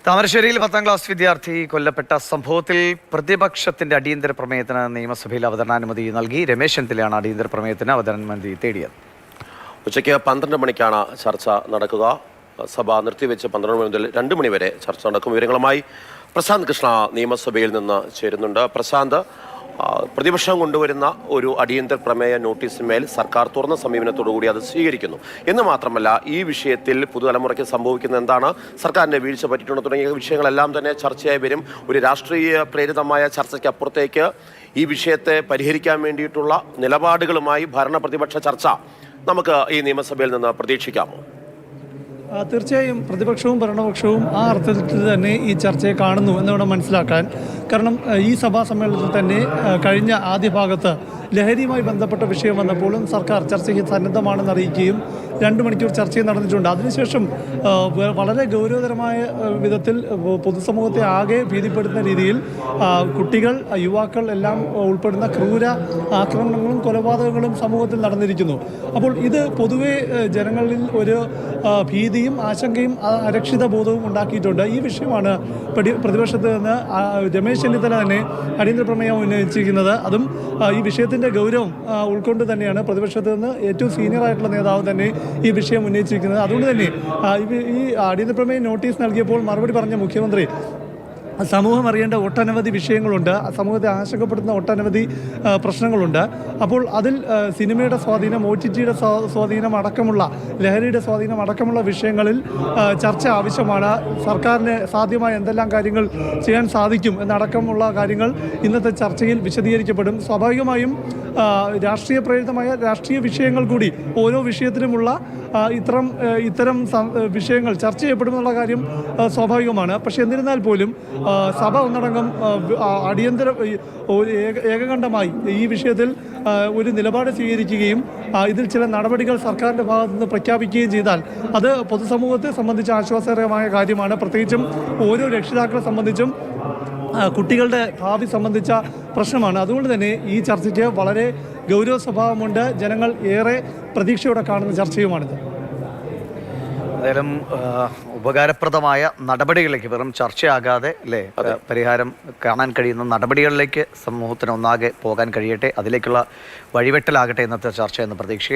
താമരശ്ശേരിയിൽ 10ാം ക്ലാസ് വിദ്യാർത്ഥി കൊല്ലപ്പെട്ട സംഭവത്തിൽ പ്രതിപക്ഷത്തിന്റെ അടിയന്തര പ്രമേയത്തിന് നിയമസഭയിൽ അവതരണാനുമതി നൽകി. രമേശ് ചെന്നിത്തലയാണ് അടിയന്തര പ്രമേയത്തിന് അവതരണാനുമതി തേടിയത്. ഉച്ചയ്ക്ക് 12 മണിക്കാണ് ചർച്ച നടക്കുക. സഭ നിർത്തിവെച്ച് 12 മണി മുതൽ 2 മണി വരെ ചർച്ച നടക്കും. വിവരങ്ങളുമായി പ്രശാന്ത് കൃഷ്ണ നിയമസഭയിൽ നിന്ന് ചേരുന്നുണ്ട്. പ്രശാന്ത്, പ്രതിപക്ഷം കൊണ്ടുവരുന്ന ഒരു അടിയന്തര പ്രമേയ നോട്ടീസിന്മേൽ സർക്കാർ തുറന്ന സമീപനത്തോടുകൂടി അത് സ്വീകരിക്കുന്നു എന്ന് മാത്രമല്ല, ഈ വിഷയത്തിൽ പുതുതലമുറയ്ക്ക് സംഭവിക്കുന്ന എന്താണ്, സർക്കാരിൻ്റെ വീഴ്ച പറ്റിയിട്ടുണ്ടോ തുടങ്ങിയ വിഷയങ്ങളെല്ലാം തന്നെ ചർച്ചയായി വരും. ഒരു രാഷ്ട്രീയ പ്രേരിതമായ ചർച്ചയ്ക്കപ്പുറത്തേക്ക് ഈ വിഷയത്തെ പരിഹരിക്കാൻ വേണ്ടിയിട്ടുള്ള നിലപാടുകളുമായി ഭരണ പ്രതിപക്ഷ ചർച്ച നമുക്ക് ഈ നിയമസഭയിൽ നിന്ന് പ്രതീക്ഷിക്കാമോ? തീർച്ചയായും പ്രതിപക്ഷവും ഭരണപക്ഷവും ആ അർത്ഥത്തിൽ തന്നെ ഈ ചർച്ചയെ കാണുന്നു എന്ന് വേണം മനസ്സിലാക്കാൻ. കാരണം ഈ സഭാ സമ്മേളനത്തിൽ തന്നെ കഴിഞ്ഞ ആദ്യ ഭാഗത്ത് ലഹരിയുമായി ബന്ധപ്പെട്ട വിഷയം വന്നപ്പോഴും സർക്കാർ ചർച്ചയ്ക്ക് സന്നദ്ധമാണെന്ന് അറിയിക്കുകയും 2 മണിക്കൂർ ചർച്ചയും നടന്നിട്ടുണ്ട്. അതിനുശേഷം വളരെ ഗൗരവതരമായ വിധത്തിൽ പൊതുസമൂഹത്തെ ആകെ ഭീതിപ്പെടുത്തുന്ന രീതിയിൽ കുട്ടികൾ, യുവാക്കൾ എല്ലാം ഉൾപ്പെടുന്ന ക്രൂര ആക്രമണങ്ങളും കൊലപാതകങ്ങളും സമൂഹത്തിൽ നടന്നിരിക്കുന്നു. അപ്പോൾ ഇത് പൊതുവെ ജനങ്ങളിൽ ഒരു ഭീതിയും ആശങ്കയും അരക്ഷിത ബോധവും ഉണ്ടാക്കിയിട്ടുണ്ട്. ഈ വിഷയമാണ് പ്രതിപക്ഷത്ത് നിന്ന് രമേശ് ചെന്നിത്തല തന്നെ അടിയന്തര പ്രമേയം ഉന്നയിച്ചിരിക്കുന്നത്. അതും ഈ വിഷയത്തിൻ്റെ ഗൗരവം ഉൾക്കൊണ്ട് തന്നെയാണ് പ്രതിപക്ഷത്ത് നിന്ന് ഏറ്റവും സീനിയർ ആയിട്ടുള്ള നേതാവ് തന്നെ ഈ വിഷയം ഉന്നയിച്ചിരിക്കുന്നത്. അതുകൊണ്ട് തന്നെ ഈ അടിയന്തര പ്രമേയ നോട്ടീസ് നൽകിയപ്പോൾ മറുപടി പറഞ്ഞ മുഖ്യമന്ത്രി, സമൂഹം അറിയേണ്ട ഒട്ടനവധി വിഷയങ്ങളുണ്ട്, സമൂഹത്തെ ആശങ്കപ്പെടുത്തുന്ന ഒട്ടനവധി പ്രശ്നങ്ങളുണ്ട്. അപ്പോൾ അതിൽ സിനിമയുടെ സ്വാധീനം, OTTയുടെ സ്വാധീനം അടക്കമുള്ള, ലഹരിയുടെ സ്വാധീനം അടക്കമുള്ള വിഷയങ്ങളിൽ ചർച്ച ആവശ്യമാണ്. സർക്കാരിന് സാധ്യമായ എന്തെല്ലാം കാര്യങ്ങൾ ചെയ്യാൻ സാധിക്കും എന്നടക്കമുള്ള കാര്യങ്ങൾ ഇന്നത്തെ ചർച്ചയിൽ വിശദീകരിക്കപ്പെടും. സ്വാഭാവികമായും രാഷ്ട്രീയ പ്രേരിതമായ രാഷ്ട്രീയ വിഷയങ്ങൾ കൂടി ഓരോ വിഷയത്തിലുമുള്ള ഇത്തരം വിഷയങ്ങൾ ചർച്ച ചെയ്യപ്പെടുമെന്നുള്ള കാര്യം സ്വാഭാവികമാണ്. പക്ഷേ എന്നിരുന്നാൽ പോലും സഭ ഒന്നടങ്കം അടിയന്തര ഏകകണ്ഠമായി ഈ വിഷയത്തിൽ ഒരു നിലപാട് സ്വീകരിക്കുകയും ഇതിൽ ചില നടപടികൾ സർക്കാരിൻ്റെ ഭാഗത്തു നിന്ന് പ്രഖ്യാപിക്കുകയും ചെയ്താൽ അത് പൊതുസമൂഹത്തെ സംബന്ധിച്ച് ആശ്വാസകരമായ കാര്യമാണ്. പ്രത്യേകിച്ചും ഓരോ രക്ഷിതാക്കളെ സംബന്ധിച്ചും കുട്ടികളുടെ ഭാവി സംബന്ധിച്ച പ്രശ്നമാണ്. അതുകൊണ്ട് തന്നെ ഈ ചർച്ചയ്ക്ക് വളരെ ഗൗരവ സ്വഭാവമുണ്ട്. ജനങ്ങൾ ഏറെ പ്രതീക്ഷയോടെ കാണുന്ന ചർച്ചയുമാണിത്. എന്തായാലും ഉപകാരപ്രദമായ നടപടികളിലേക്ക്, വെറും ചർച്ചയാകാതെ അല്ലേ, പരിഹാരം കാണാൻ കഴിയുന്ന നടപടികളിലേക്ക് സമൂഹത്തിന് ഒന്നാകെ പോകാൻ കഴിയട്ടെ. അതിലേക്കുള്ള വഴിവെട്ടലാകട്ടെ ഇന്നത്തെ ചർച്ച എന്ന് പ്രതീക്ഷിക്കുക.